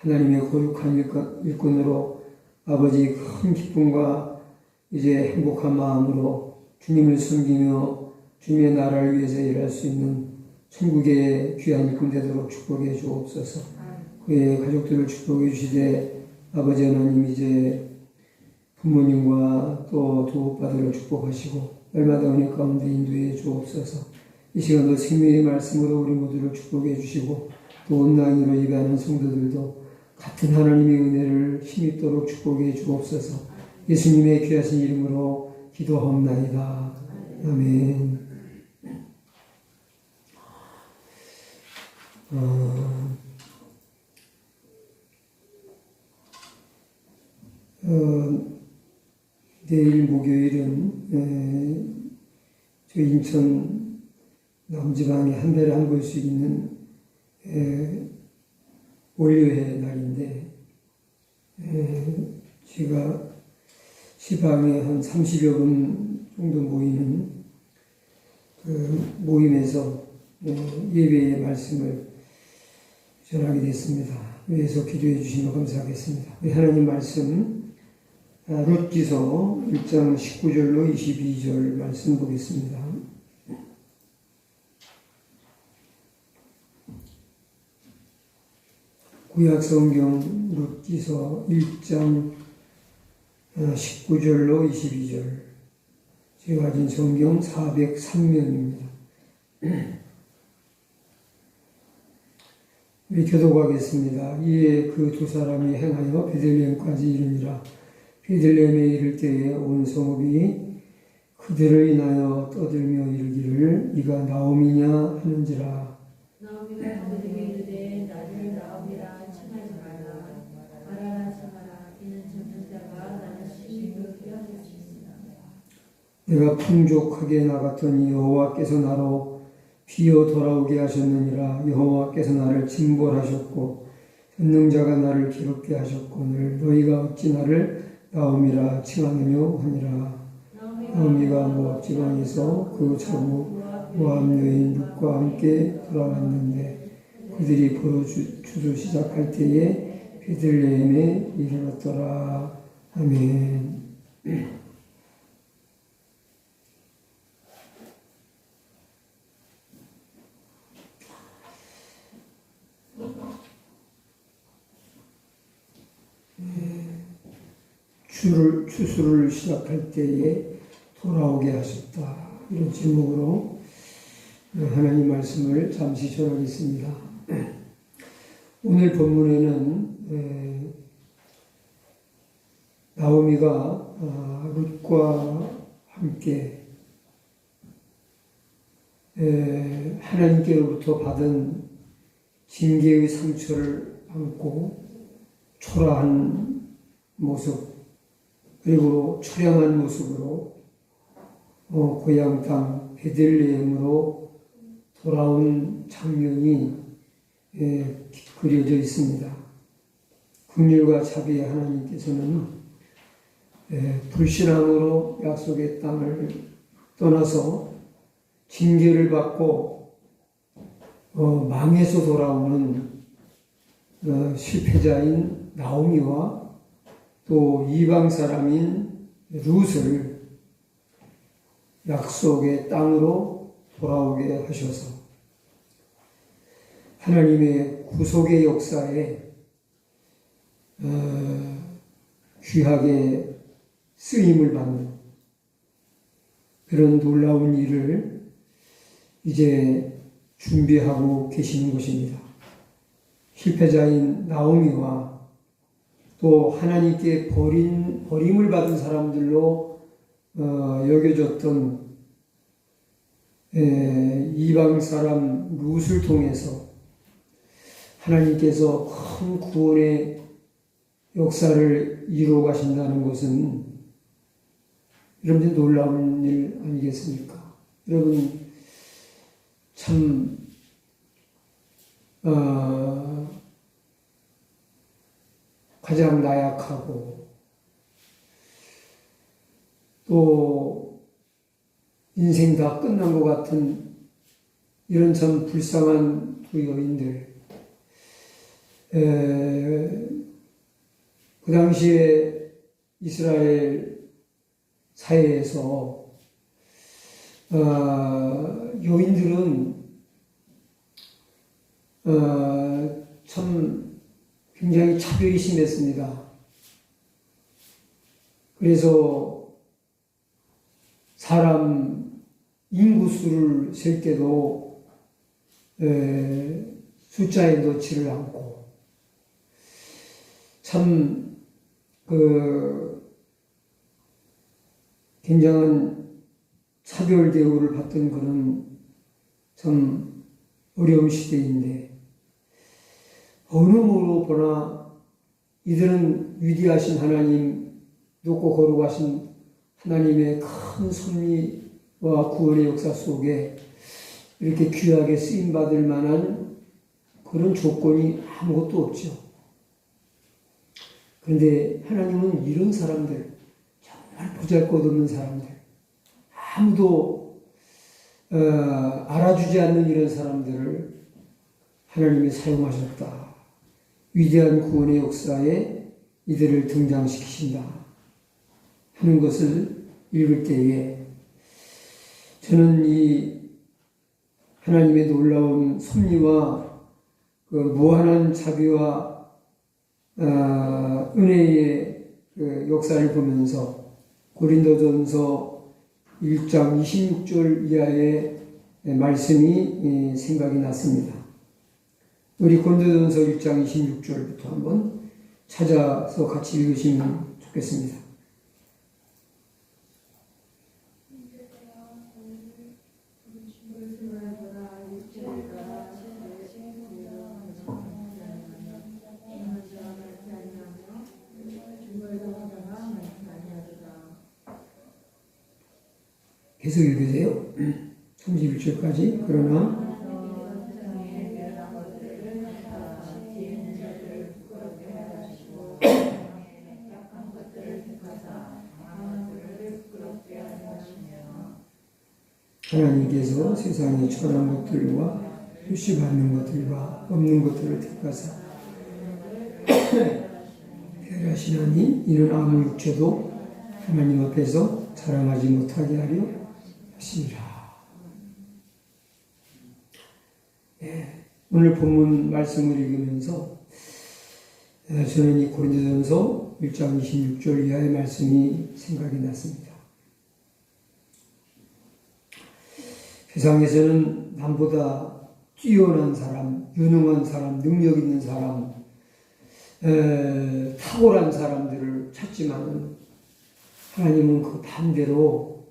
하나님의 거룩한 일꾼으로 아버지 큰 기쁨과 이제 행복한 마음으로 주님을 섬기며 주님의 나라를 위해서 일할 수 있는 천국의 귀한 일꾼 되도록 축복해 주옵소서. 그의 가족들을 축복해 주시되 아버지 하나님 이제 부모님과 또 두 오빠들을 축복하시고 날마다 은혜 가운데 인도해 주옵소서. 이 시간도 생명의 말씀으로 우리 모두를 축복해 주시고 또 온라인으로 예배하는 성도들도 같은 하나님의 은혜를 힘입도록 축복해 주옵소서. 예수님의 귀하신 이름으로 기도하옵나이다. 아멘. 내일 목요일은 저희 인천 남지방에 한 달에 한 번씩 있는 월요회 날인데 제가 시방에 한 30여 분 정도 모이는 그 모임에서 예배의 말씀을 전하게 됐습니다. 위에서 기도해 주시면 감사하겠습니다. 우리 하나님 말씀 룻기서 1장 19절로 22절 말씀 보겠습니다. 구약성경 룻기서 1장 19절로 22절. 제가 가진 성경 403면입니다. 우리 교독하겠습니다. 이에 그 두 사람이 행하여 베들레헴까지 이르니라. 베들레헴에 이를 때에 온 성읍이 그들을 인하여 떠들며 이르기를 이가 나오미냐 하는지라. 나오미가 그들에게 이르되 나를 나오미라 칭하지 말라. 말하라 참아라. 이는 젊은 자가 나를 심히 하겠습니다. 내가 풍족하게 나갔더니 여호와께서 나로 비어 돌아오게 하셨느니라. 여호와께서 나를 징벌하셨고 전능자가 나를 기롭게 하셨거늘 너희가 어찌 나를 나오미라 칭하느뇨 하니라. 나오미가 모압 지방에서 그 자국 모압 여인 룻과 함께 돌아왔는데 그들이 포로 추수 시작할 때에 베들레헴에 이르렀더라. 아멘. 추수를 시작할 때에 돌아오게 하셨다. 이런 제목으로 하나님 말씀을 잠시 전하겠습니다. 오늘 본문에는 나오미가 룻과 함께 하나님께로부터 받은 징계의 상처를 안고 초라한 모습 그리고 처량한 모습으로 고향 땅 베들레헴으로 돌아온 장면이 그려져 있습니다. 긍휼과 자비의 하나님께서는 불신앙으로 약속의 땅을 떠나서 징계를 받고 망해서 돌아오는 실패자인 나오미와 또 이방 사람인 룻을 약속의 땅으로 돌아오게 하셔서 하나님의 구속의 역사에 귀하게 쓰임을 받는 그런 놀라운 일을 이제 준비하고 계시는 것입니다. 실패자인 나오미와 또 하나님께 버림을 받은 사람들로 여겨졌던 이방 사람 룻을 통해서 하나님께서 큰 구원의 역사를 이루어 가신다는 것은 여러분들 놀라운 일 아니겠습니까? 여러분 참 가장 나약하고 또 인생 다 끝난 것 같은 이런 참 불쌍한 두 여인들 그 당시에 이스라엘 사회에서 여인들은 참 굉장히 차별이 심했습니다. 그래서 사람 인구수를 셀 때도 숫자에 넣지를 않고 참 굉장한 차별 대우를 받던 그런 참 어려운 시대인데 어느 모로 보나 이들은 위대하신 하나님 높고 거룩하신 하나님의 큰 섭리와 구원의 역사 속에 이렇게 귀하게 쓰임받을 만한 그런 조건이 아무것도 없죠. 그런데 하나님은 이런 사람들, 정말 보잘것없는 사람들, 아무도 알아주지 않는 이런 사람들을 하나님이 사용하셨다. 위대한 구원의 역사에 이들을 등장시키신다 하는 것을 읽을 때에 저는 이 하나님의 놀라운 섭리와 그 무한한 자비와 은혜의 그 역사를 보면서 고린도전서 1장 26절 이하의 말씀이 생각이 났습니다. 우리 고린도전서 1장 26절부터 한번 찾아서 같이 읽으시면 좋겠습니다. 계속 읽으세요. 31절까지. 그러나 하나님께서 세상에 천한 것들과 표시받는 것들과 없는 것들을 택하사 배려하시나니 이는 아무 육체도 하나님 앞에서 자랑하지 못하게 하려 하시니라. 오늘 본문 말씀을 읽으면서 저는 이 고린도전서 1장 26절 이하의 말씀이 생각이 났습니다. 세상에서는 남보다 뛰어난 사람, 유능한 사람, 능력 있는 사람, 탁월한 사람들을 찾지만 하나님은 그 반대로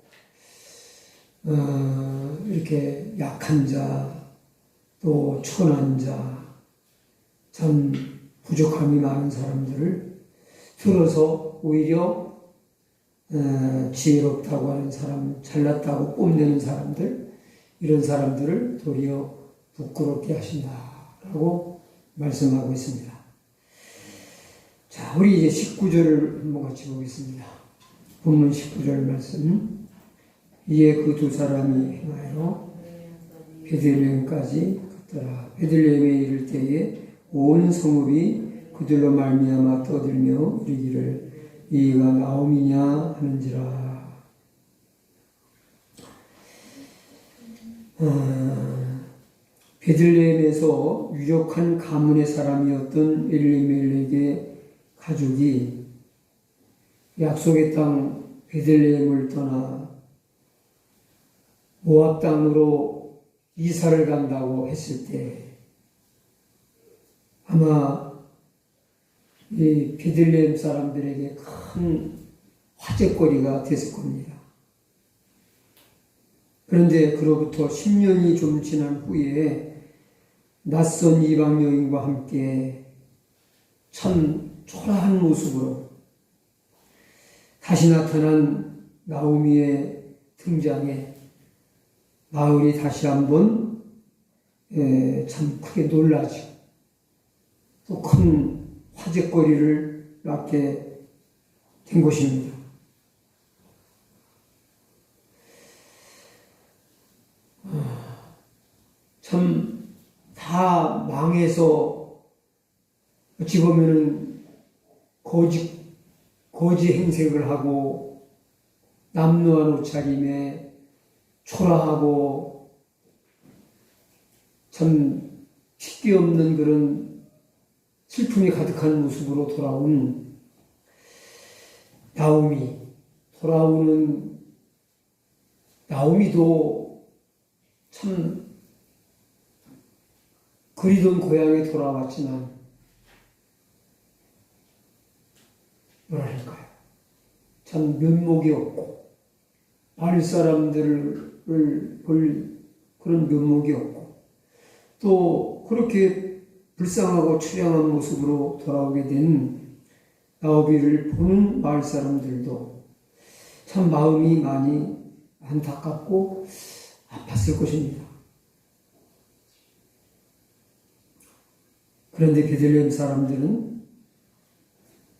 이렇게 약한 자, 또 천한 자, 참 부족함이 많은 사람들을 들어서 오히려 지혜롭다고 하는 사람, 잘났다고 뽐내는 사람들, 이런 사람들을 도리어 부끄럽게 하신다라고 말씀하고 있습니다. 자, 우리 이제 19절을 한번 같이 보겠습니다. 본문 19절 말씀. 이에 그 두 사람이 행하여 베들레헴까지 갔더라. 베들레헴에 이를 때에 온 성읍이 그들로 말미암아 떠들며 이르기를 이가 나옴이냐 하는지라. 베들레헴에서 유력한 가문의 사람이었던 엘리멜렉의 가족이 약속의 땅 베들레헴을 떠나 모압 땅으로 이사를 간다고 했을 때 아마 이 베들레헴 사람들에게 큰 화제거리가 됐을 겁니다. 그런데 그로부터 10년이 좀 지난 후에 낯선 이방 여인과 함께 참 초라한 모습으로 다시 나타난 나오미의 등장에 마을이 다시 한번 참 크게 놀라죠. 또 큰 화제거리를 낳게 된 것입니다. 참 다 망해서 어찌 보면은 거지 행색을 하고 남루한 옷차림에 초라하고 참 식기 없는 그런 슬픔이 가득한 모습으로 돌아온 나오미. 돌아오는 나오미도 참 그리던 고향에 돌아왔지만 뭐랄까요, 참 면목이 없고 마을 사람들을 볼 그런 면목이 없고 또 그렇게 불쌍하고 처량한 모습으로 돌아오게 된 나오미를 보는 마을 사람들도 참 마음이 많이 안타깝고 아팠을 것입니다. 그런데 베들레헴 사람들은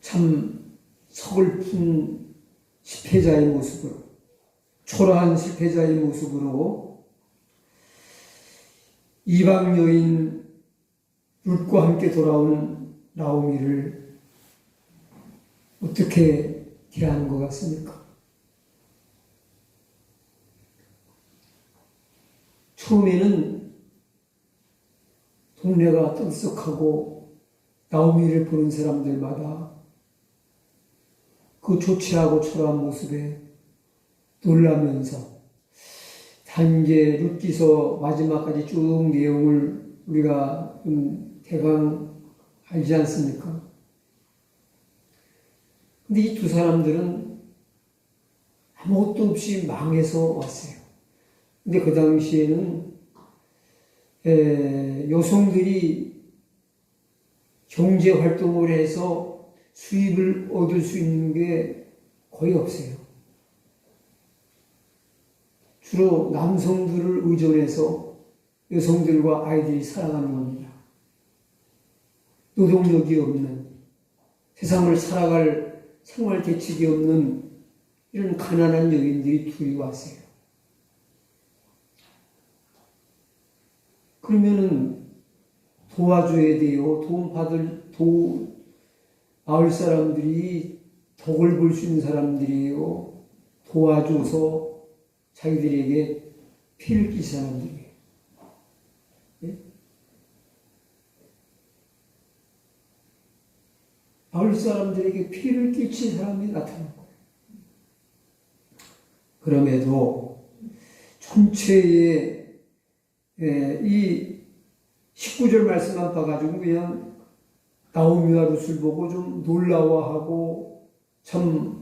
참 서글픈 실패자의 모습으로, 초라한 실패자의 모습으로 이방 여인 룻과 함께 돌아온 나오미를 어떻게 대하는 것 같습니까? 처음에는 동네가 떠들썩하고 나오미를 보는 사람들마다 그 좋지 않고 초라한 모습에 놀라면서 단계 룻기서 마지막까지 쭉 내용을 우리가 대강 알지 않습니까? 근데 이 두 사람들은 아무것도 없이 망해서 왔어요. 근데 그 당시에는 여성들이 경제 활동을 해서 수입을 얻을 수 있는 게 거의 없어요. 주로 남성들을 의존해서 여성들과 아이들이 살아가는 겁니다. 노동력이 없는, 세상을 살아갈 생활 대책이 없는 이런 가난한 여인들이 둘이 왔어요. 그러면은 도와줘야 돼요. 마을 사람들이 덕을 볼 수 있는 사람들이에요. 도와줘서 자기들에게 피를 끼친 사람들이에요. 네? 마을 사람들에게 피를 끼친 사람이 나타난 거예요. 그럼에도 전체의 이 19절 말씀만 봐가지고 그냥 나오미와 룻을 보고 좀 놀라워하고 참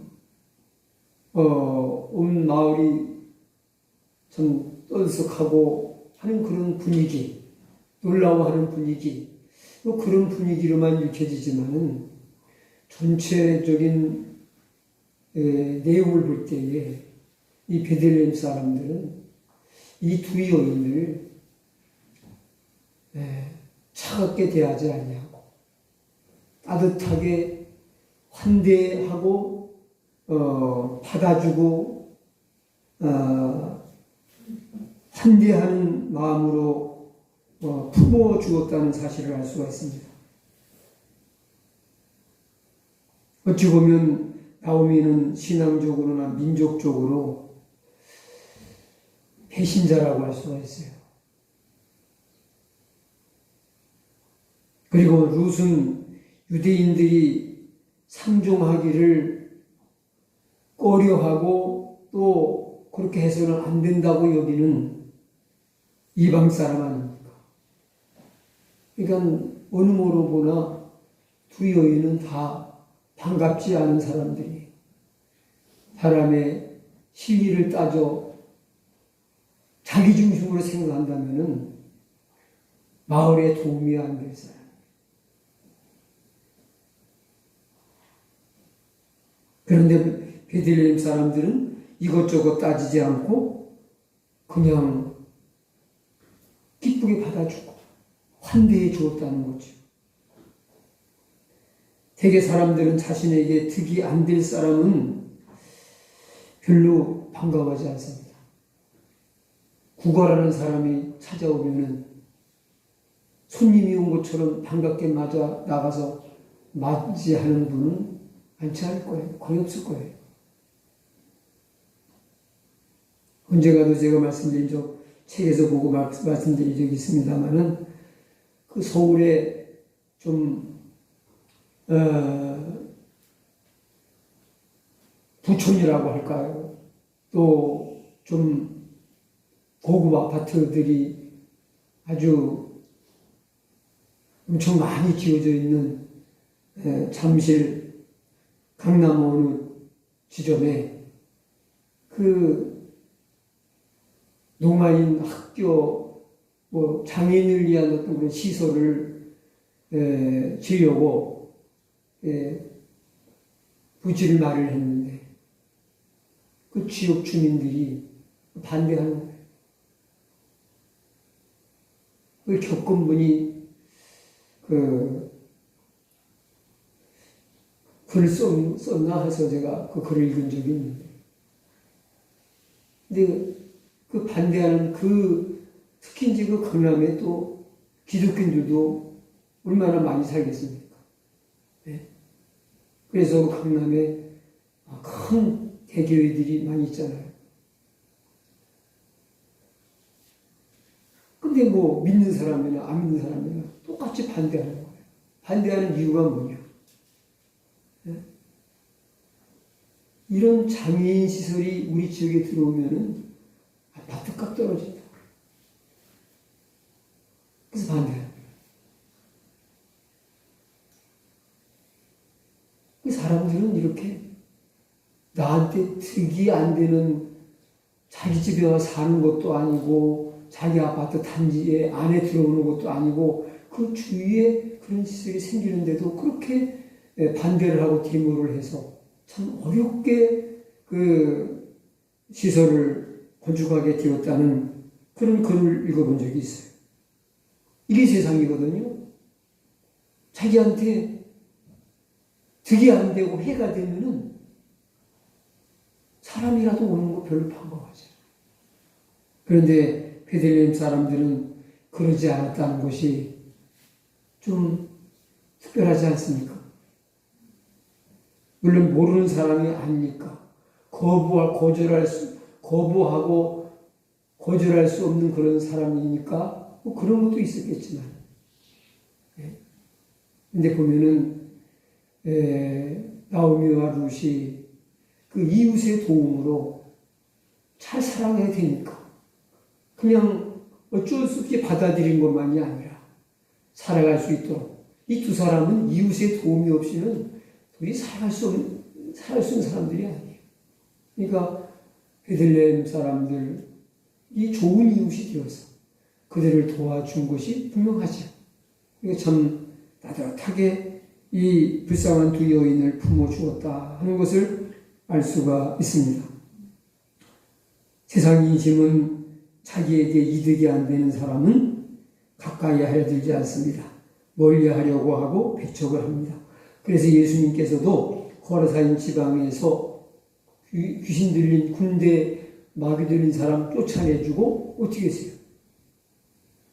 온 마을이 참 떠들썩하고 하는 그런 분위기, 놀라워하는 분위기, 또 그런 분위기로만 읽혀지지만은 전체적인 내용을 볼 때에 이 베들레헴 사람들은 이 두 여인을 차갑게 대하지 아니하고 따뜻하게 환대하고 받아주고 환대하는 마음으로 품어 주었다는 사실을 알 수가 있습니다. 어찌 보면 나오미는 신앙적으로나 민족적으로 배신자라고 할 수가 있어요. 그리고 룻은 유대인들이 상종하기를 꺼려하고 또 그렇게 해서는 안 된다고 여기는 이방 사람 아닙니까? 그러니까 어느 모로 보나 두 여인은 다 반갑지 않은 사람들이 사람의 실리를 따져 자기 중심으로 생각한다면은 마을에 도움이 안 될 사람. 그런데 베들레헴 사람들은 이것저것 따지지 않고 그냥 기쁘게 받아주고 환대해 주었다는 거죠. 대개 사람들은 자신에게 득이 안 될 사람은 별로 반가워하지 않습니다. 구걸하는 사람이 찾아오면은 손님이 온 것처럼 반갑게 맞아 나가서 맞이하는 분은 많지 않을 거예요. 거의 없을 거예요. 언젠가도 제가 말씀드린 책에서 보고 말씀드린 적이 있습니다만은 그 서울에 좀 부촌이라고 할까요? 또 좀 고급 아파트들이 아주 엄청 많이 지어져 있는 잠실 강남 어느 지점에 그 농아인 학교 뭐 장애인을 위한 어떤 그런 시설을 지으려고 부지를 마련했는데 그 지역 주민들이 반대하는 거예요. 그걸 겪은 분이 글을 썼나 해서 제가 그 글을 읽은 적이 있는데, 근데 그 반대하는 특히 이제 그 강남에 또 기독교인들도 얼마나 많이 살겠습니까? 네? 그래서 그 강남에 큰 대교회들이 많이 있잖아요. 근데 뭐 믿는 사람이나 안 믿는 사람이나 똑같이 반대하는 거예요. 반대하는 이유가 뭐냐? 네? 이런 장애인 시설이 우리 지역에 들어오면은 아파트값 떨어진다. 그래서 반대해요. 그 사람들은 이렇게 나한테 득이 안 되는 자기 집에 와서 사는 것도 아니고 자기 아파트 단지에 안에 들어오는 것도 아니고 그 주위에 그런 시설이 생기는데도 그렇게 반대를 하고 데모를 해서 참 어렵게 그 시설을 건축하게 되었다는 그런 글을 읽어본 적이 있어요. 이게 세상이거든요. 자기한테 득이 안 되고 해가 되면은 사람이라도 오는 거 별로 반가워하지 않아요. 그런데 베들레헴 사람들은 그러지 않았다는 것이 좀 특별하지 않습니까? 물론 모르는 사람이 아니니까 거부하고 거절할 수 없는 그런 사람이니까 뭐 그런 것도 있었겠지만, 근데 보면은 나오미와 룻이 그 이웃의 도움으로 잘 살아가야 되니까 그냥 어쩔 수 없이 받아들인 것만이 아니라 살아갈 수 있도록 이 두 사람은 이웃의 도움이 없이는 도저히 살아갈 수 있는 사람들이 아니에요. 그러니까 베들레헴 사람들이 좋은 이웃이 되어서 그들을 도와준 것이 분명하죠. 그러니까 참 따뜻하게 이 불쌍한 두 여인을 품어주었다 하는 것을 알 수가 있습니다. 세상 인심은 자기에게 이득이 안 되는 사람은 가까이 하려 들지 않습니다. 멀리 하려고 하고 배척을 합니다. 그래서 예수님께서도 거라사인 지방에서 귀신 들린 군대 마귀 들린 사람 쫓아내주고 어떻게 했어요?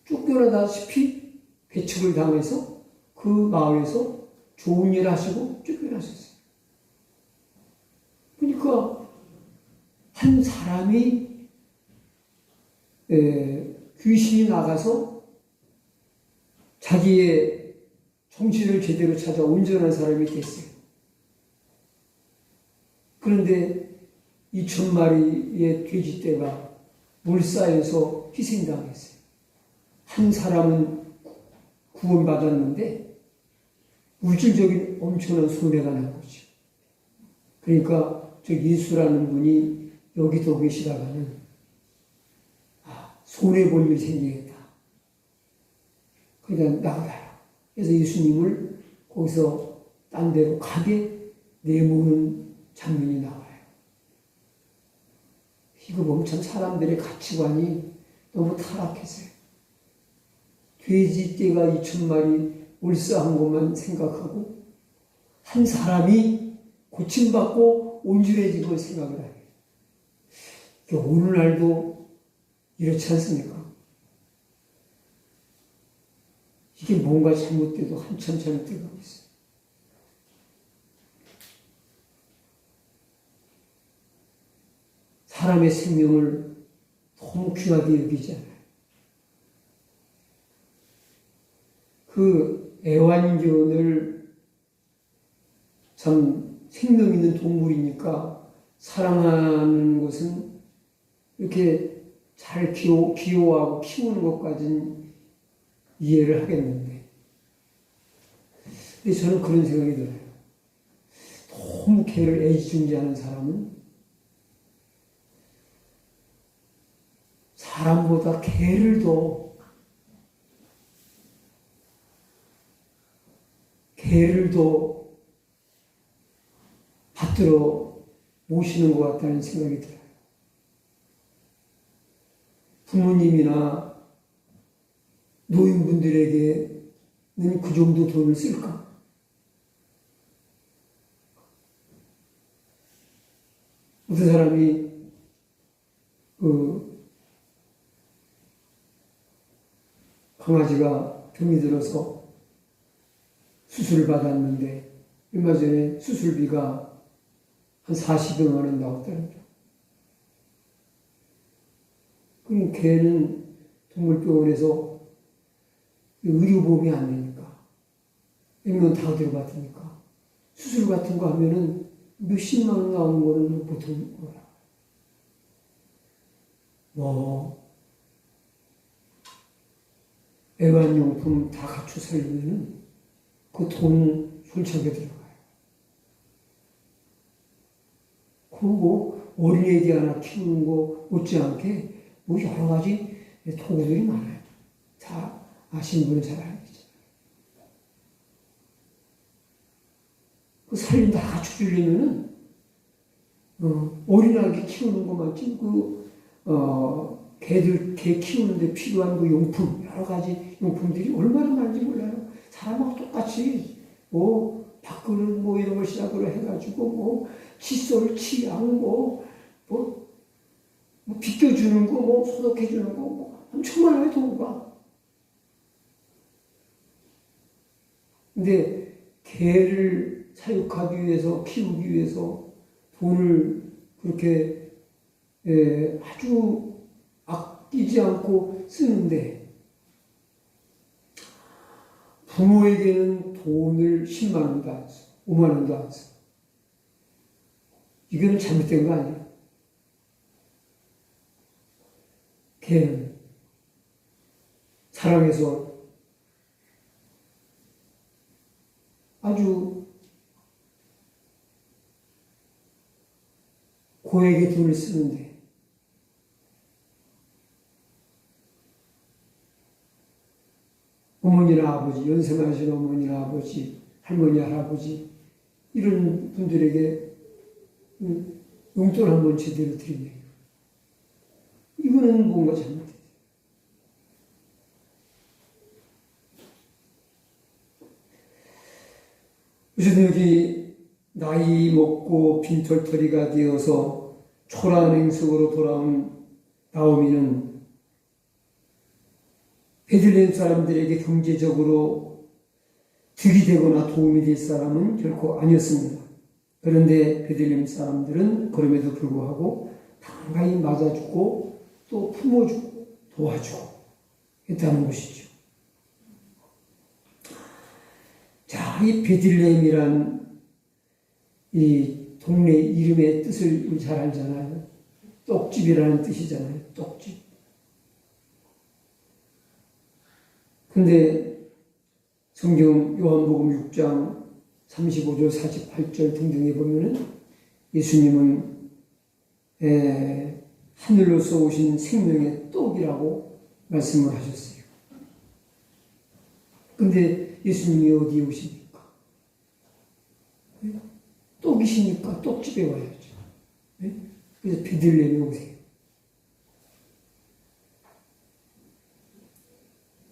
쫓겨나다시피 배척을 당해서 그 마을에서 좋은 일 하시고 쫓겨나셨어요. 그러니까 한 사람이 귀신이 나가서 자기의 정신을 제대로 찾아 온전한 사람이 됐어요. 그런데 2,000마리의 돼지떼가 물사에서 희생당했어요. 한 사람은 구원받았는데 물질적인 엄청난 손해가 난 거죠. 그러니까 저 예수라는 분이 여기도 계시다가는 손해볼 일이 생기겠다. 그러니까 나가라. 그래서 예수님을 거기서 딴 데로 가게 내모는 장면이 나와요. 이거 보면 참 사람들의 가치관이 너무 타락했어요. 돼지떼가 2,000마리 몰사한 것만 생각하고 한 사람이 고침받고 온전해진 걸 생각을 해요. 오늘날도 이렇지 않습니까? 이게 뭔가 잘못돼도 한참 잘못되고 있어요. 사람의 생명을 너무 귀하게 여기잖아요. 그 애완견을 참 생명 있는 동물이니까 사랑하는 것은 이렇게 잘 귀여워하고 키우는 것까지는 이해를 하겠는데, 근데 저는 그런 생각이 들어요. 너무 개를 애지중지하는 사람은 사람보다 개를 더 받들어 모시는 것 같다는 생각이 들어요. 부모님이나 노인분들에게는 그 정도 돈을 쓸까? 어떤 사람이 강아지가 병이 들어서 수술을 받았는데 얼마 전에 수술비가 한 40여만 원 나왔다는 거. 그럼 걔는 동물병원에서 의료보험이 안 되니까 액면 다 들어갔으니까 수술 같은 거 하면은 몇십만 원 나오는 거는 보통 거야. 애완용품 다 갖춰 살리면은 그 돈 솔직하게 들어가요. 그리고 어린애기 하나 키우는 거 못지않게 여러 가지 도구들이 많아요. 다 아시는 분은 잘 알겠죠. 그 살림 다 갖춰주려면은 어린아기 키우는 것만큼 개 키우는데 필요한 그 용품, 여러 가지 용품들이 얼마나 많은지 몰라요. 사람하고 똑같이, 밥그릇 이런 걸 시작으로 해가지고, 칫솔, 치약, 빗겨주는 거, 소독해주는 거, 엄청 많아요, 도구가. 근데 개를 사육하기 위해서, 키우기 위해서 돈을 그렇게 아주 아끼지 않고 쓰는데, 부모에게는 돈을 10만 원도 안 써, 5만 원도 안 써. 이거는 잘못된 거 아니에요. 개는 사랑해서 아주 고액의 돈을 쓰는데, 어머니나 아버지, 연세 많으신 어머니나 아버지, 할머니, 할아버지, 이런 분들에게 용돈 한번 제대로 드리네요. 이거는 뭔가 잘못됐어요. 요즘 여기 나이 먹고 빈털터리가 되어서 초라한 행석으로 돌아온 나오미는 베들레헴 사람들에게 경제적으로 득이 되거나 도움이 될 사람은 결코 아니었습니다. 그런데 베들레헴 사람들은 그럼에도 불구하고 당당히 맞아주고 또 품어주고 도와주고 했다는 것이죠. 자, 이 베들레헴이란 이 동네 이름의 뜻을 잘 알잖아요. 떡집이라는 뜻이잖아요. 떡집. 근데 성경 요한복음 6장 35절 48절 등등에 보면은 예수님은 하늘로서 오신 생명의 떡이라고 말씀을 하셨어요. 근데 예수님이 어디에 오십니까? 떡이시니까 떡집에 와야죠. 그래서 베들레헴에 오세요.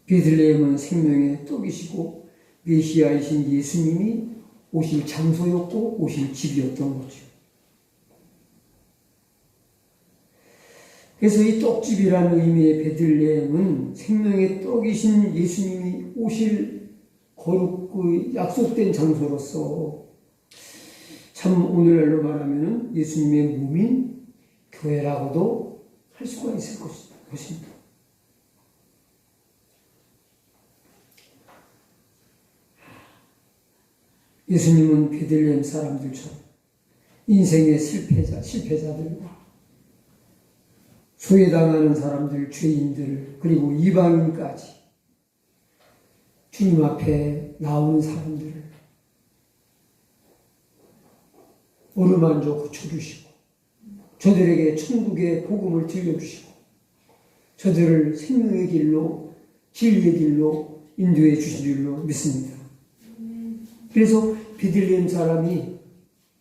베들레헴은 생명의 떡이시고 메시아이신 예수님이 오실 장소였고 오실 집이었던 거죠. 그래서 이 떡집이라는 의미의 베들레헴은 생명의 떡이신 예수님이 오실 거룩 약속된 장소로서 참 오늘날로 말하면 예수님의 몸인 교회라고도 할 수가 있을 것입니다. 예수님은 베들레헴 사람들처럼 인생의 실패자들과 소외당하는 사람들, 죄인들, 그리고 이방인까지 주님 앞에 나오는 사람들을 어루만져 고쳐주시고 저들에게 천국의 복음을 들려주시고 저들을 생명의 길로, 진리의 길로 인도해 주신 줄로 믿습니다. 그래서 베들레헴 사람이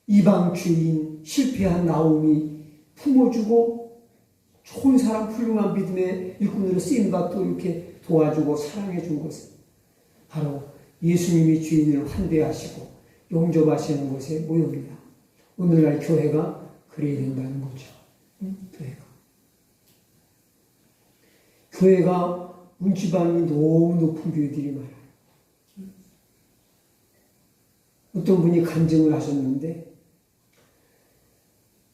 이방 죄인, 실패한 나오미 품어주고 좋은 사람, 훌륭한 믿음의 일꾼으로 쓰임받고 이렇게 도와주고 사랑해 준 것은 바로 예수님이 죄인을 환대하시고 용접하시는 것에 모여옵니다. 오늘날 교회가 그래야 된다는 거죠. 교회가 문지방이 너무 높은 교회들이 많아요. 어떤 분이 간증을 하셨는데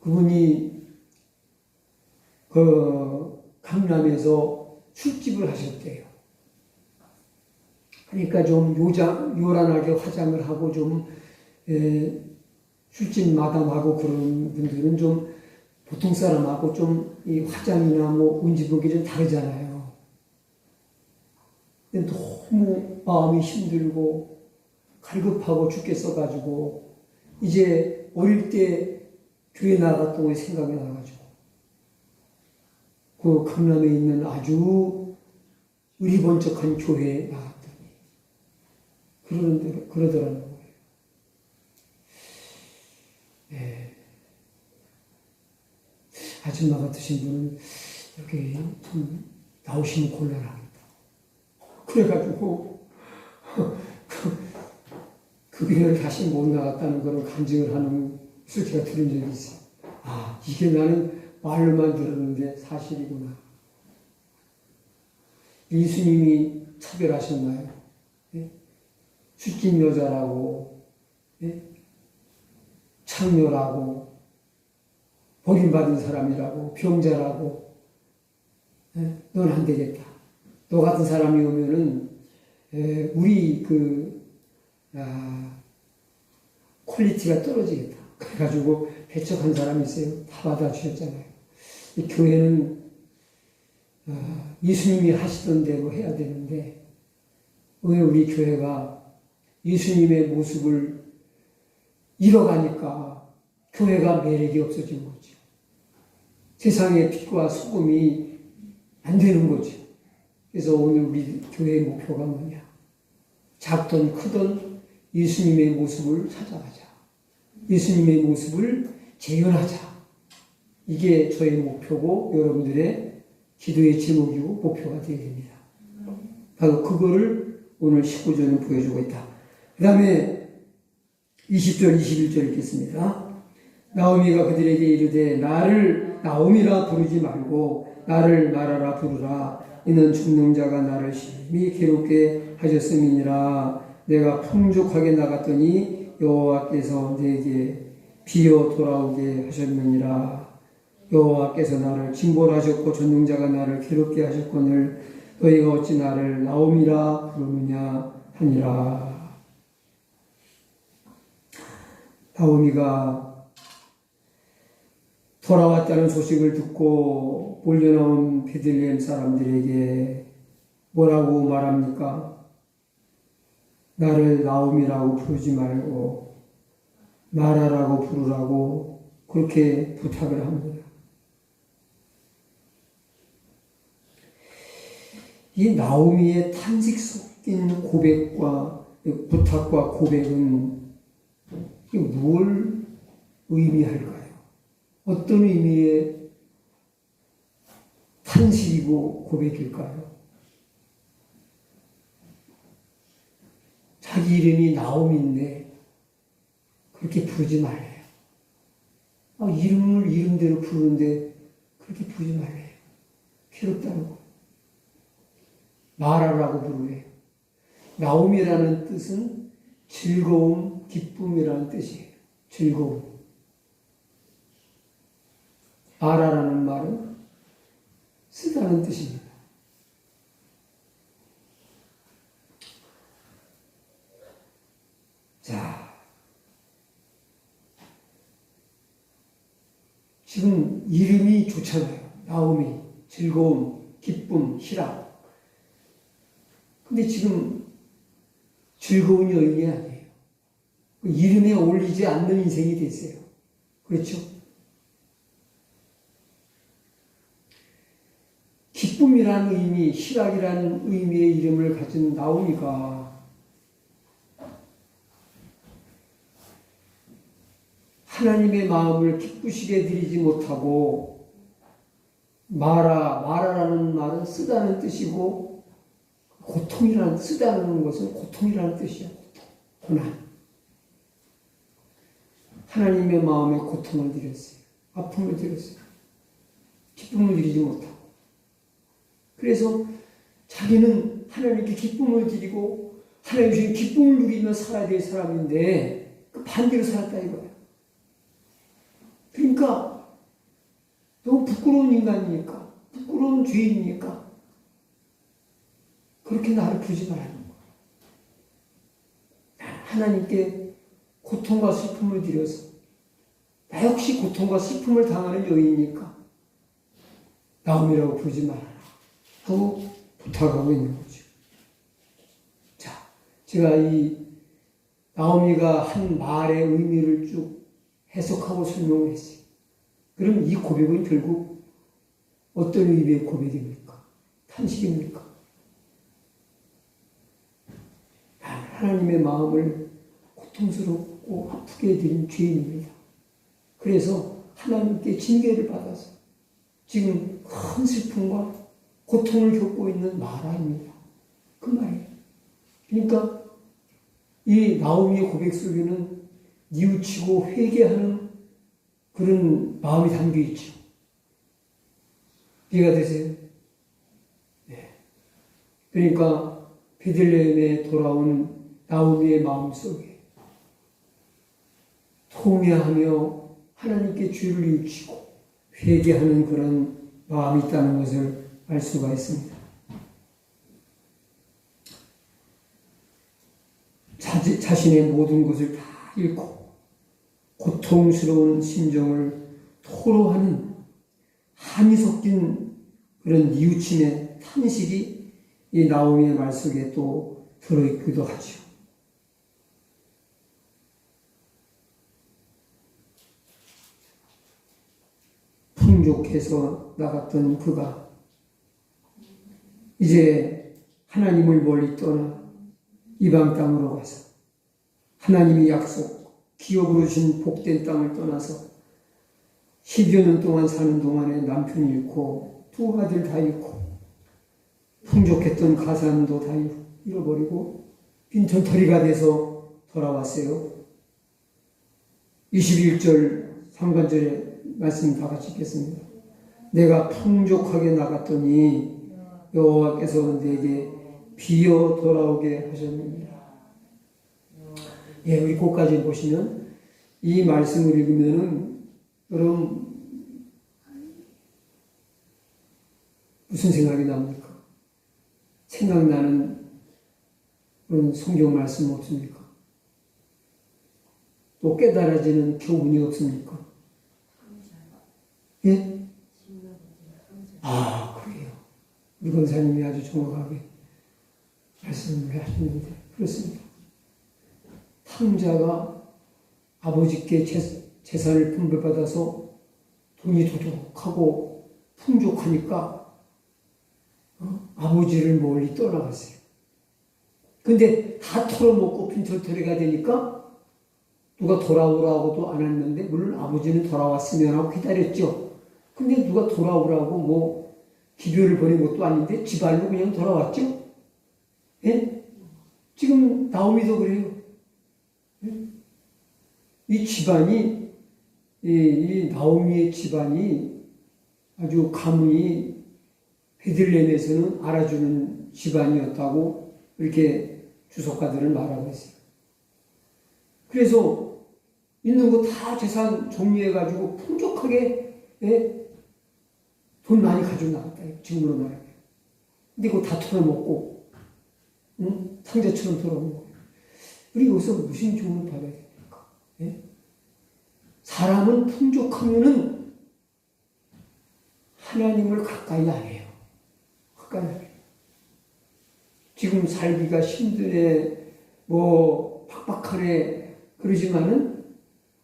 그분이 강남에서 술집을 하셨대요. 그러니까 좀 요란하게 화장을 하고 좀 술집 마담하고 그런 분들은 좀 보통 사람하고 좀 이 화장이나 뭐 운지복이 좀 다르잖아요. 근데 너무 마음이 힘들고 갈급하고 죽겠어가지고 이제 어릴 때 교회 나갔던 거 생각이 나가지고 그 강남에 있는 아주 의리번쩍한 교회에 나갔더니 그러더라는 거예요. 네. 아줌마 같으신 분은 여기 좀 나오시면 곤란합니다. 그래가지고 그 교회를 다시 못 나갔다는 그런 간증을 하는 제가 들은 적이 있어요. 아, 이게 나는 말로만 들었는데 사실이구나. 예수님이 차별하셨나요? 예? 술집 여자라고, 예? 창녀라고, 버림받은 사람이라고, 병자라고, 예? 넌 안 되겠다. 너 같은 사람이 오면은, 우리 퀄리티가 떨어지겠다. 그래가지고 배척한 사람이 있어요. 다 받아주셨잖아요. 이 교회는 예수님이 하시던 대로 해야 되는데 오늘 우리 교회가 예수님의 모습을 잃어가니까 교회가 매력이 없어진 거죠. 세상의 빛과 소금이 안 되는 거죠. 그래서 오늘 우리 교회의 목표가 뭐냐? 작든 크든 예수님의 모습을 찾아가자. 예수님의 모습을 재현하자. 이게 저의 목표고 여러분들의 기도의 제목이고 목표가 되어야 됩니다. 바로 그거를 오늘 19절은 보여주고 있다. 그 다음에 20절, 21절 읽겠습니다. 나오미가 그들에게 이르되 나를 나오미라 부르지 말고 나를 마라라 부르라. 이는 죽는 자가 나를 심히 괴롭게 하셨음이니라. 내가 풍족하게 나갔더니 여호와께서 내게 비어 돌아오게 하셨느니라. 여호와께서 나를 징벌하셨고 전능자가 나를 괴롭게 하셨거늘 너희가 어찌 나를 나오미라 부르느냐 하니라. 나오미가 돌아왔다는 소식을 듣고 몰려나온 베들레헴 사람들에게 뭐라고 말합니까? 나를 나오미라고 부르지 말고 마라라고 부르라고 그렇게 부탁을 합니다. 이 나오미의 탄식 섞인 고백과 부탁과 고백은 뭘 의미할까요? 어떤 의미의 탄식이고 고백일까요? 자기 이름이 나오미인데 그렇게 부르지 말래요. 이름을 이름대로 부르는데 그렇게 부르지 말래요. 괴롭다는 거. 마라라고 부르래요. 나오미라는 뜻은 즐거움, 기쁨이라는 뜻이에요. 즐거움. 마라라는 말은 쓰다는 뜻입니다. 자, 지금 이름이 좋잖아요. 나오미, 즐거움, 기쁨, 희락. 근데 지금 즐거운 여인이 아니에요. 이름에 어울리지 않는 인생이 됐어요. 그렇죠? 기쁨이라는 의미, 희락이라는 의미의 이름을 가진 나오미가 하나님의 마음을 기쁘시게 드리지 못하고 마라라는 말은 쓰다는 뜻이고 쓰다는 것은 고통이라는 뜻이야. 고난. 하나님의 마음에 고통을 드렸어요. 아픔을 드렸어요. 기쁨을 드리지 못하고. 그래서 자기는 하나님께 기쁨을 드리고 하나님 주신 기쁨을 누리며 살아야 될 사람인데 그 반대로 살았다 이거예요. 그러니까 너무 부끄러운 인간이니까, 부끄러운 죄인이니까 그렇게 나를 부르지 말라는 거예요. 하나님께 고통과 슬픔을 드려서 나 역시 고통과 슬픔을 당하는 여인이니까 나오미라고 부르지 말아라 하고 부탁하고 있는 거죠. 자, 제가 이 나오미가 한 말의 의미를 쭉 해석하고 설명을 했어요. 그럼 이 고백은 결국 어떤 의미의 고백입니까? 탄식입니까? 하나님의 마음을 고통스럽고 아프게 해드린 죄인입니다. 그래서 하나님께 징계를 받아서 지금 큰 슬픔과 고통을 겪고 있는 마라입니다. 그 말이에요. 그러니까 이 나오미의 고백 속에는 뉘우치고 회개하는 그런 마음이 담겨 있죠. 이해가 되세요? 네. 그러니까 베들레헴에 돌아온 나오미의 마음 속에 통회하며 하나님께 죄를 뉘우치고 회개하는 그런 마음이 있다는 것을 알 수가 있습니다. 자신의 모든 것을 다 잃고 고통스러운 심정을 토로하는 한이 섞인 그런 뉘우침의 탄식이 이 나오미의 말 속에 또 들어있기도 하죠. 풍족해서 나갔던 그가 이제 하나님을 멀리 떠나 이방 땅으로 가서 하나님이 기업으로 주신 복된 땅을 떠나서 10여 년 동안 사는 동안에 남편 잃고 두 아들 다 잃고 풍족했던 가산도 다 잃어버리고 빈털터리가 돼서 돌아왔어요. 21절 3간절의 말씀 다 같이 읽겠습니다. 내가 풍족하게 나갔더니 여호와께서 내게 비어 돌아오게 하셨느니라. 예, 우리 끝까지 보시면 이 말씀을 읽으면은 여러분 무슨 생각이 납니까? 생각나는 그런 성경 말씀 없습니까? 또 깨달아지는 교훈이 없습니까? 예? 아, 그래요. 우리 권사님이 아주 정확하게 말씀을 하셨는데 그렇습니다. 탕자가 아버지께 재산을 분배받아서 돈이 도둑하고 풍족하니까 아버지를 멀리 떠나갔어요. 근데 다 털어먹고 빈털터리가 되니까 누가 돌아오라고도 안 했는데, 물론 아버지는 돌아왔으면 하고 기다렸죠. 근데 누가 돌아오라고 뭐 기별을 보낸 것도 아닌데 집안으로 그냥 돌아왔죠. 예? 지금 나오미도 그래요. 예? 이 집안이 이 나오미의 집안이 아주 가문이 베들레헴에서는 알아주는 집안이었다고 이렇게 주석가들은 말하고 있어요. 그래서 있는 거 다 재산 정리해가지고 풍족하게 돈 많이 가지고 나갔다. 지금으로 말하면. 근데 그거 다 털어먹고, 응? 상자처럼 돌아오는 거예요. 우리 여기서 무슨 교훈을 받아야 됩니까? 예? 사람은 풍족하면은 하나님을 가까이 안 해요. 가까이 안 해요. 지금 살기가 힘드네, 팍팍하네, 그러지만은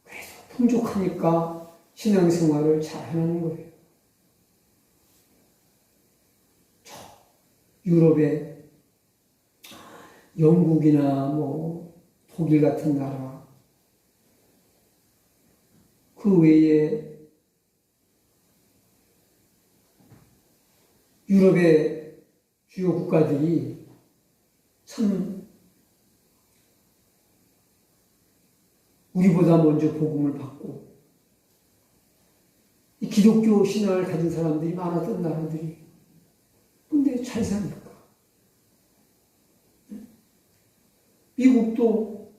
그래도 풍족하니까 신앙생활을 잘 하는 거예요. 유럽의 영국이나 독일 같은 나라, 그 외에 유럽의 주요 국가들이 참 우리보다 먼저 복음을 받고 이 기독교 신앙을 가진 사람들이 많았던 나라들이, 근데 잘 사니까. 미국도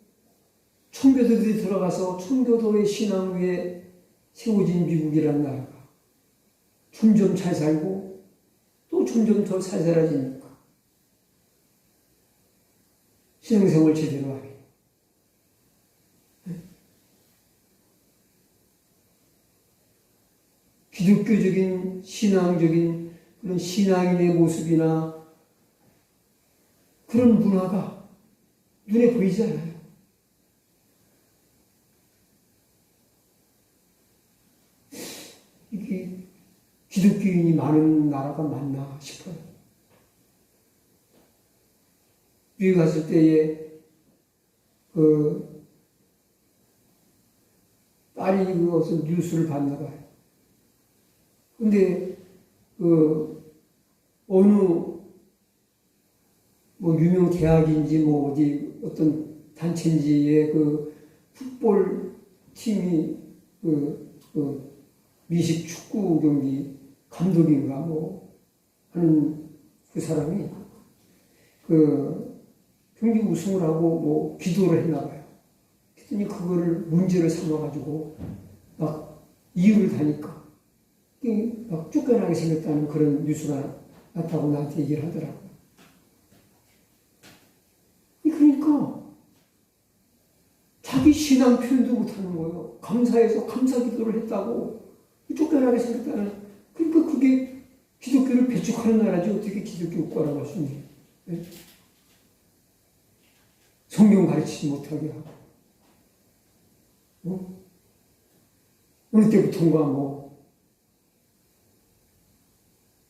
청교도들이 들어가서 청교도의 신앙 위에 세워진 미국이라는 나라가 점점 잘 살고 또 점점 더 잘 살아지니까 신앙생활 제대로 하게. 기독교적인 신앙적인 그런 신앙인의 모습이나 그런 문화가 눈에 보이지 않아요. 이게 기독교인이 많은 나라가 맞나 싶어요. 미국 갔을 때에 딸이 어서 뉴스를 봤나 봐요. 근데 어느 유명 대학인지 어디 어떤 단체인지의 풋볼 팀이 미식 축구 경기 감독인가 하는 그 사람이 경기 우승을 하고 기도를 했나 봐요. 그랬더니 그거를 문제를 삼아가지고 막 이유를 다니까 막 쫓겨나게 생겼다는 그런 뉴스가 났다고 나한테 얘기를 하더라고요. 그러니까 자기 신앙 표현도 못하는 거예요. 감사해서 감사 기도를 했다고 쫓겨나게 생겼다는. 그러니까 그게 기독교를 배척하는 나라지 어떻게 기독교 국가라고 할 수 있니? 네? 성경 가르치지 못하게 하고 어느 때부턴가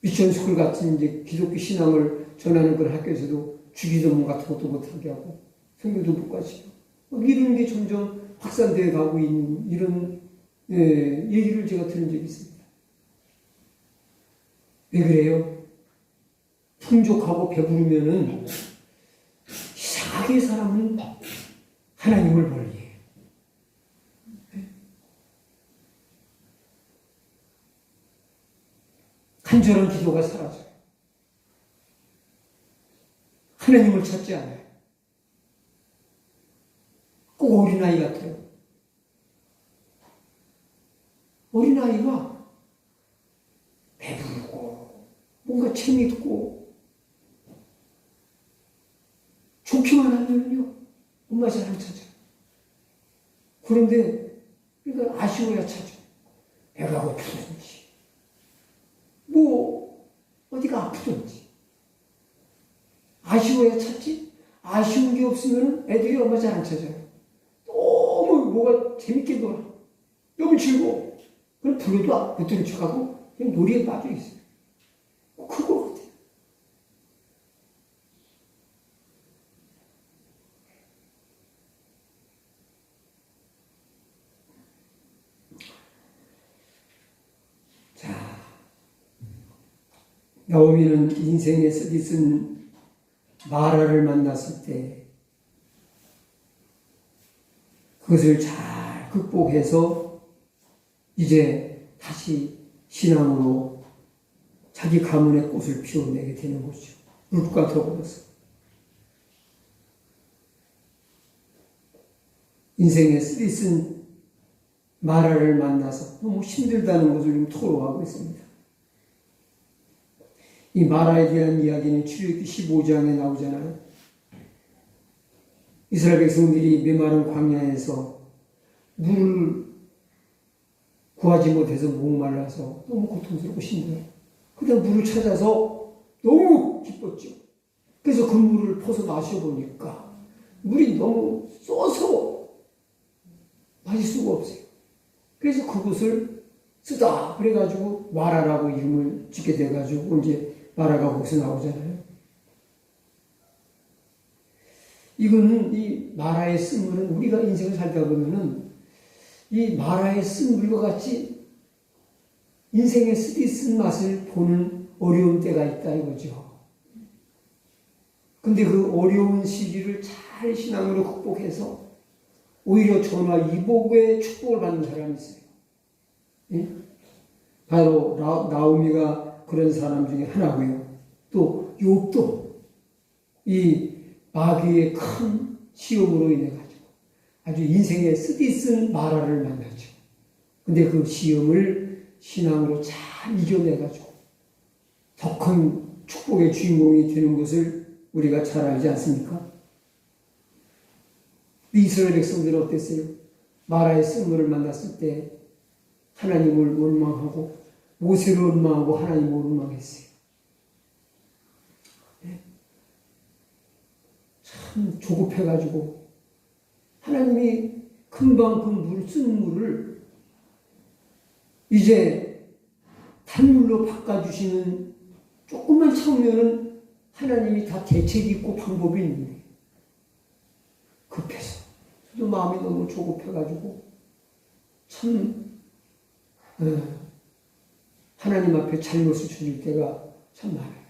미션스쿨 같은 이제 기독교 신앙을 전하는 그런 학교에서도 주기도문 같은 것도 못하게 하고 성경도 못 가지고 이런 게 점점 확산되어 가고 있는 이런 얘기를 제가 들은 적이 있습니다. 왜 그래요? 풍족하고 배부르면은 이상하게 사람은 하나님을 멀리해요. 간절한 기도가 사라져요. 하나님을 찾지 않아요. 꼭 어린아이 같아요. 어린아이가 배부르고 뭔가 재밌고 좋기만 하면요 엄마 잘 안 찾아요. 그런데 그러니까 아쉬워야 찾아요. 배가 고프든지 어디가 아프든지 아쉬워야 찾지. 아쉬운 게 없으면 애들이 엄마 잘 안 찾아요. 너무 뭐가 재밌게 놀아. 너무 즐거워. 그럼 불러도 못 들은 척하고 그냥 놀이에 빠져 있어요. 그거 같아요. 자, 나오미는 인생의 쓰디쓴 마라를 만났을 때 그것을 잘 극복해서 이제 다시 신앙으로 자기 가문의 꽃을 피워내게 되는 거죠. 룻과 더불어서. 인생의 쓰디쓴 마라를 만나서 너무 힘들다는 것을 지금 토로하고 있습니다. 이 마라에 대한 이야기는 출애굽기 15장에 나오잖아요. 이스라엘 백성들이 메마른 광야에서 물을 구하지 못해서 목말라서 너무 고통스럽고 힘들어요. 그다음 물을 찾아서 너무 기뻤죠. 그래서 그 물을 퍼서 마셔보니까 물이 너무 써서 마실 수가 없어요. 그래서 그곳을 쓰다 그래가지고 마라라고 이름을 짓게 돼가지고 이제 마라가 거기서 나오잖아요. 이거는 이 마라의 쓴물은 우리가 인생을 살다 보면은 이 마라의 쓴물과 같이 인생의 쓰디쓴 맛을 보는 어려운 때가 있다 이거죠. 근데 그 어려운 시기를 잘 신앙으로 극복해서 오히려 전화 이복의 축복을 받는 사람이 있어요. 예? 바로 나오미가 그런 사람 중에 하나고요. 또 욥도 이 마귀의 큰 시험으로 인해 가지고 아주 인생의 쓰디쓴 마라를 만나죠. 근데 그 시험을 신앙으로 잘 이겨내 가지고 더 큰 축복의 주인공이 되는 것을 우리가 잘 알지 않습니까? 이스라엘 백성들은 어땠어요? 마라의 쓴물을 만났을 때 하나님을 원망하고 모세를 원망하고 하나님을 원망했어요. 참 조급해가지고 하나님이 금방 그 물, 쓴 물을 이제 단물로 바꿔주시는 조금만 참으면은 하나님이 다 대책이 있고 방법이 있는데 급해서 저도 마음이 너무 조급해가지고 참 하나님 앞에 잘못을 저질 때가 참 많아요.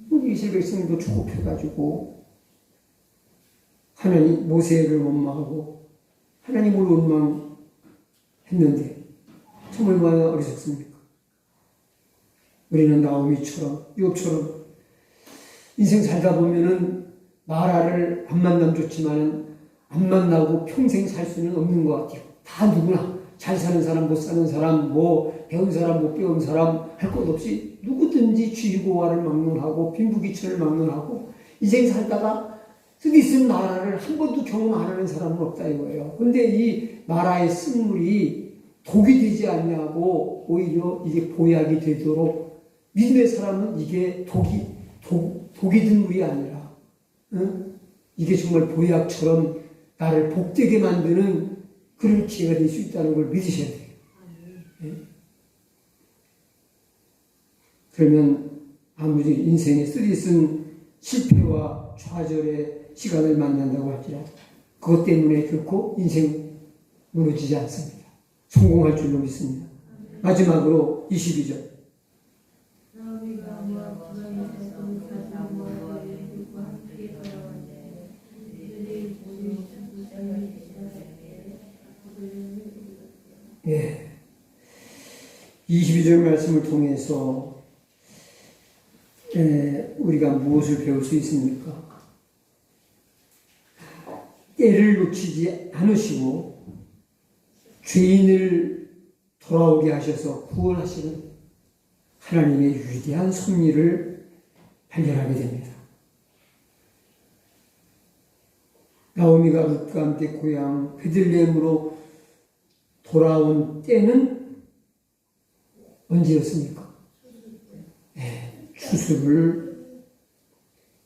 우리 이스라엘 백성도 조급해가지고 하나님 모세를 원망하고 하나님을 원망했는데 참 얼마나 어리석습니까? 우리는 나오미처럼 욥처럼 인생 살다 보면은 마라를 안 만나면 좋지만 안 만나고 평생 살 수는 없는 것 같아요. 다 누구나 잘 사는 사람, 못 사는 사람, 뭐 배운 사람, 못 배운 사람 할 것 없이 누구든지 쥐고와를 막론하고 빈부귀천을 막론하고 인생 살다가 쓰디쓴 마라를 한 번도 경험 안 하는 사람은 없다 이거예요. 근데 이 마라의 쓴물이 독이 되지 않냐고 오히려 이게 보약이 되도록 믿음의 사람은 이게 독이 든 물이 아니라 이게 정말 보약처럼 나를 복되게 만드는 그런 기회가 될 수 있다는 걸 믿으셔야 돼요. 네? 그러면 아무리 인생의 쓰디쓴 실패와 좌절의 시간을 만난다고 할지라도 그것 때문에 결코 인생 무너지지 않습니다. 성공할 줄로 믿습니다. 마지막으로 22절. 예. 22절 말씀을 통해서 우리가 무엇을 배울 수 있습니까? 때를 놓치지 않으시고 죄인을 돌아오게 하셔서 구원하시는 하나님의 위대한 섭리를 발견하게 됩니다. 나오미가 룻과 함께 고향 베들레헴으로 돌아온 때는 언제였습니까? 네, 추수를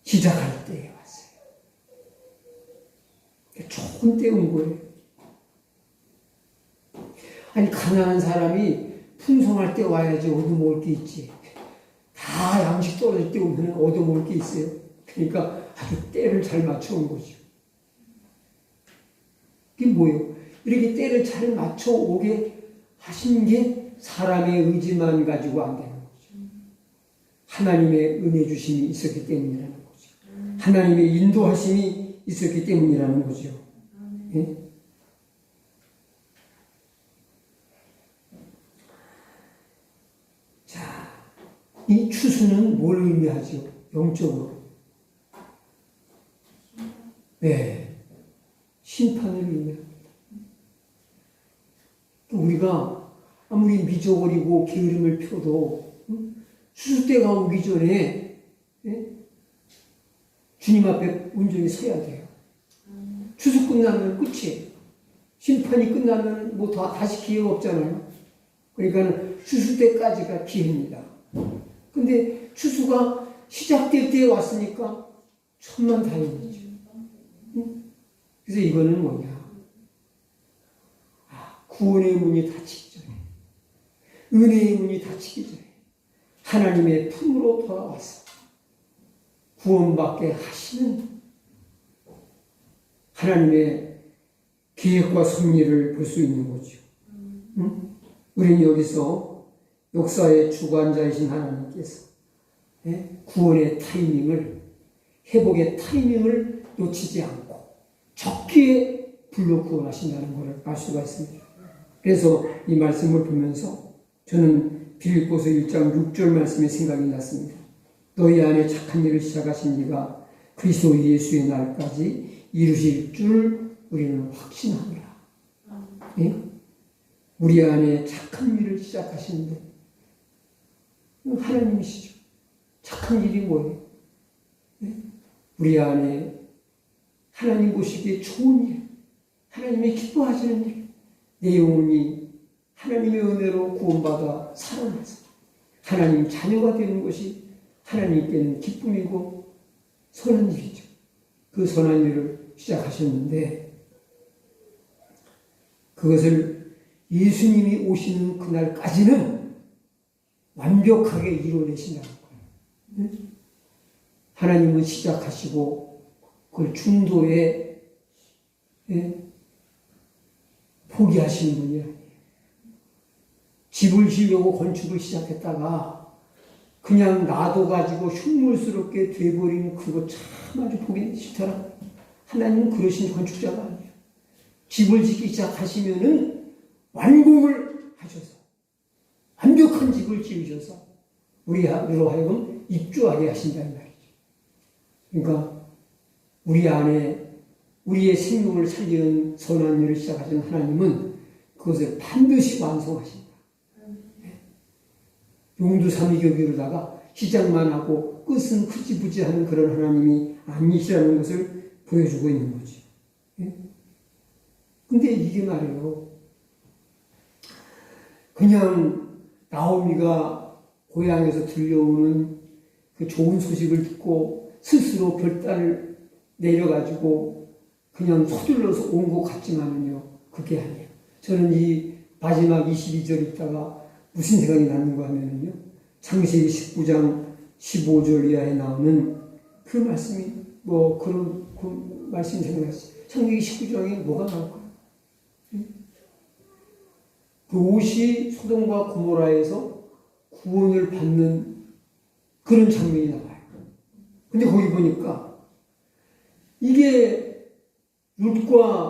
시작할 때에 왔어요. 좋은 때 온 거예요. 아니 가난한 사람이 풍성할 때 와야지 얻어먹을 게 있지. 다 양식 떨어질 때 오면 얻어먹을 게 있어요. 그러니까 아주 때를 잘 맞춰온 거죠. 이게 뭐예요? 이렇게 때를 잘 맞춰오게 하신 게 사람의 의지만 가지고 안 되는 거죠. 하나님의 은혜 주심이 있었기 때문이라는 거죠. 하나님의 인도하심이 있었기 때문이라는 거죠. 예? 자, 이 추수는 뭘 의미하죠? 영적으로. 네. 심판을 의미합니다. 우리가 아무리 미저거리고 게으름을 펴도 추수 때가 오기 전에 주님 앞에 온전히 서야 돼요. 추수 끝나면 끝이에요. 심판이 끝나면 뭐 다시 기회가 없잖아요. 그러니까 추수 때까지가 기회입니다. 근데 추수가 시작될 때에 왔으니까 천만다행이죠. 그래서 이거는 뭐냐? 구원의 문이 닫히기 전에, 은혜의 문이 닫히기 전에 하나님의 품으로 돌아와서 구원받게 하시는 하나님의 계획과 섭리를 볼 수 있는 거죠. 우리는 여기서 역사의 주관자이신 하나님께서 구원의 타이밍을, 회복의 타이밍을 놓치지 않고 적기에 불러 구원하신다는 것을 알 수가 있습니다. 그래서 이 말씀을 보면서 저는 빌립보서 1장 6절 말씀이 생각이 났습니다. 너희 안에 착한 일을 시작하신 이가 그리스도 예수의 날까지 이루실 줄 우리는 확신합니다. 우리 안에 착한 일을 시작하시는데 하나님이시죠. 착한 일이 뭐예요? 우리 안에 하나님 보시기에 좋은 일, 하나님이 기뻐하시는 일, 내 영혼이 하나님의 은혜로 구원받아 살아나서 하나님 자녀가 되는 것이 하나님께는 기쁨이고 선한 일이죠. 그 선한 일을 시작하셨는데 그것을 예수님이 오시는 그날까지는 완벽하게 이뤄내신다는 거예요. 하나님은 시작하시고 그걸 중도에 포기하시는 분이 아니에요. 집을 지으려고 건축을 시작했다가 그냥 놔둬가지고 흉물스럽게 돼버린 그거 참 아주 보기 싫더라. 하나님은 그러신 건축자가 아니에요. 집을 짓기 시작하시면은 완공을 하셔서 완벽한 집을 지으셔서 우리로 하여금 입주하게 하신다는 말이죠. 그러니까 우리 안에 우리의 생명을 살리는 선한 일을 시작하신 하나님은 그것을 반드시 완성하신다. 용두삼위교비로다가 시작만 하고 끝은 흐지부지하는 그런 하나님이 아니시라는 것을 보여주고 있는 거죠. 근데 이게 말이에요. 그냥 나오미가 고향에서 들려오는 그 좋은 소식을 듣고 스스로 결단을 내려가지고 그냥 서둘러서 온 것 같지만은요, 그게 아니에요. 저는 이 마지막 22절 있다가 무슨 생각이 나는가 하면은요, 창세기 19장 15절 이하에 나오는 그 말씀이 뭐 그런 그 말씀이 생각났어요. 창세기 19장에 뭐가 나올까요? 그 옷이 소돔과 고모라에서 구원을 받는 그런 장면이 나와요. 근데 거기 보니까 이게 룻과